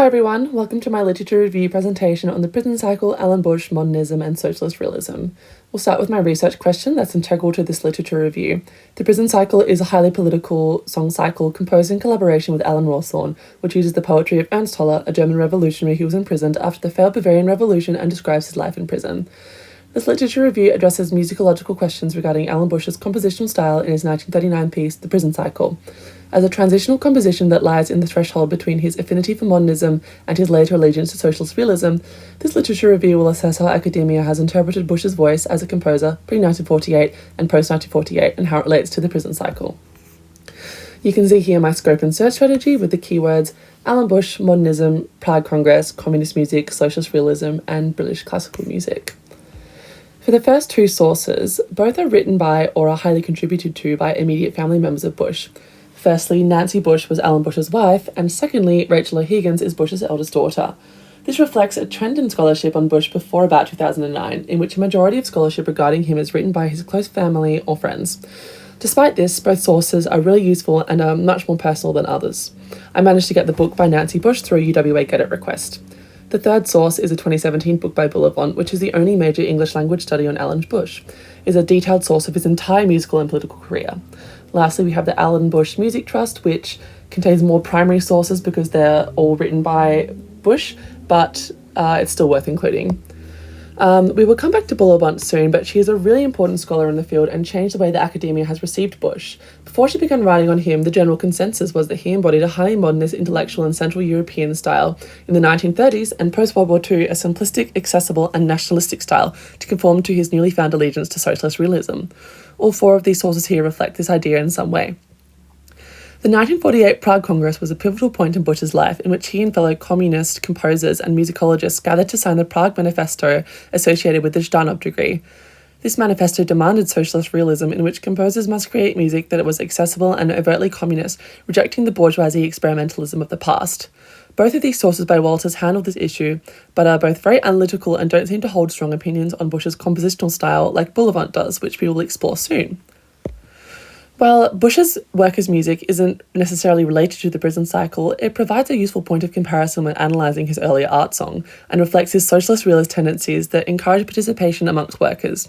everyone, welcome to my literature review presentation on the prison cycle, Alan Bush, modernism and socialist realism. We'll start with my research question that's integral to this literature review. The prison cycle is a highly political song cycle composed in collaboration with Alan Rawthorne, which uses the poetry of Ernst Toller, a German revolutionary who was imprisoned after the failed Bavarian Revolution and describes his life in prison. This literature review addresses musicological questions regarding Alan Bush's compositional style in his 1939 piece, The Prison Cycle. As a transitional composition that lies in the threshold between his affinity for modernism and his later allegiance to socialist realism, this literature review will assess how academia has interpreted Bush's voice as a composer pre-1948 and post-1948 and how it relates to the prison cycle. You can see here my scope and search strategy with the keywords Alan Bush, modernism, Prague Congress, communist music, socialist realism, and British classical music. For the first two sources, both are written by or are highly contributed to by immediate family members of Bush. Firstly, Nancy Bush was Alan Bush's wife, and secondly, Rachel O'Higgins is Bush's eldest daughter. This reflects a trend in scholarship on Bush before about 2009, in which a majority of scholarship regarding him is written by his close family or friends. Despite this, both sources are really useful and are much more personal than others. I managed to get the book by Nancy Bush through a UWA Get It request. The third source is a 2017 book by Bullivant, which is the only major English language study on Alan Bush. It is a detailed source of his entire musical and political career. Lastly, we have the Alan Bush Music Trust, which contains more primary sources because they're all written by Bush, but it's still worth including. We will come back to Bullivant soon, but she is a really important scholar in the field and changed the way that academia has received Bush. Before she began writing on him, the general consensus was that he embodied a highly modernist, intellectual and Central European style in the 1930s, and post-World War II a simplistic, accessible and nationalistic style to conform to his newly found allegiance to socialist realism. All four of these sources here reflect this idea in some way. The 1948 Prague Congress was a pivotal point in Bush's life in which he and fellow communist composers and musicologists gathered to sign the Prague Manifesto associated with the Zhdanov degree. This manifesto demanded socialist realism in which composers must create music that was accessible and overtly communist, rejecting the bourgeoisie experimentalism of the past. Both of these sources by Walters handled this issue, but are both very analytical and don't seem to hold strong opinions on Bush's compositional style like Bullivant does, which we will explore soon. While Bush's work as music isn't necessarily related to the prison cycle, it provides a useful point of comparison when analysing his earlier art song, and reflects his socialist realist tendencies that encourage participation amongst workers.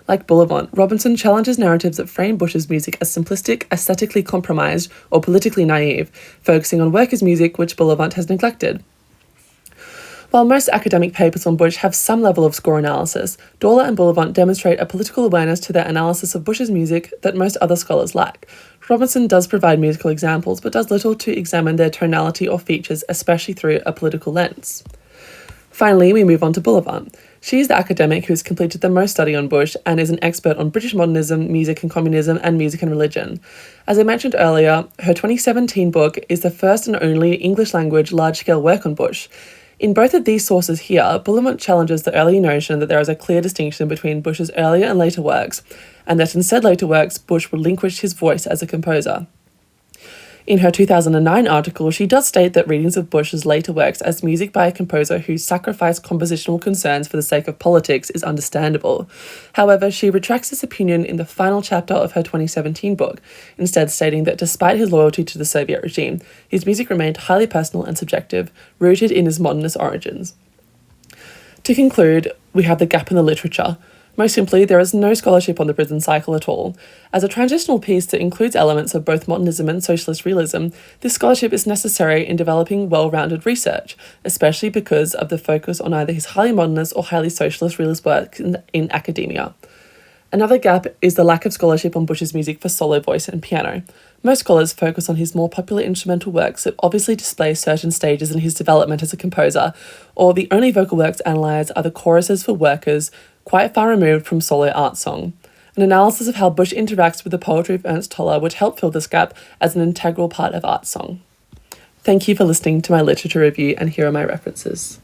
Like Bullivant, Robinson challenges narratives that frame Bush's music as simplistic, aesthetically compromised, or politically naive, focusing on workers' music which Bullivant has neglected. While most academic papers on Bush have some level of score analysis, Dorler and Bullivant demonstrate a political awareness to their analysis of Bush's music that most other scholars lack. Robinson does provide musical examples, but does little to examine their tonality or features, especially through a political lens. Finally, we move on to Bullivant. She is the academic who has completed the most study on Bush and is an expert on British modernism, music and communism, and music and religion. As I mentioned earlier, her 2017 book is the first and only English-language large-scale work on Bush. In both of these sources here, Bullivant challenges the early notion that there is a clear distinction between Bush's earlier and later works, and that in said later works, Bush relinquished his voice as a composer. In her 2009 article, she does state that readings of Bush's later works as music by a composer who sacrificed compositional concerns for the sake of politics is understandable. However, she retracts this opinion in the final chapter of her 2017 book, instead stating that despite his loyalty to the Soviet regime, his music remained highly personal and subjective, rooted in his modernist origins. To conclude, we have the gap in the literature. Most simply, there is no scholarship on the prison cycle at all. As a transitional piece that includes elements of both modernism and socialist realism, this scholarship is necessary in developing well-rounded research, especially because of the focus on either his highly modernist or highly socialist realist work in academia. Another gap is the lack of scholarship on Bush's music for solo voice and piano. Most scholars focus on his more popular instrumental works that obviously display certain stages in his development as a composer, or the only vocal works analysed are the choruses for workers, quite far removed from solo art song. An analysis of how Bush interacts with the poetry of Ernst Toller would help fill this gap as an integral part of art song. Thank you for listening to my literature review, and here are my references.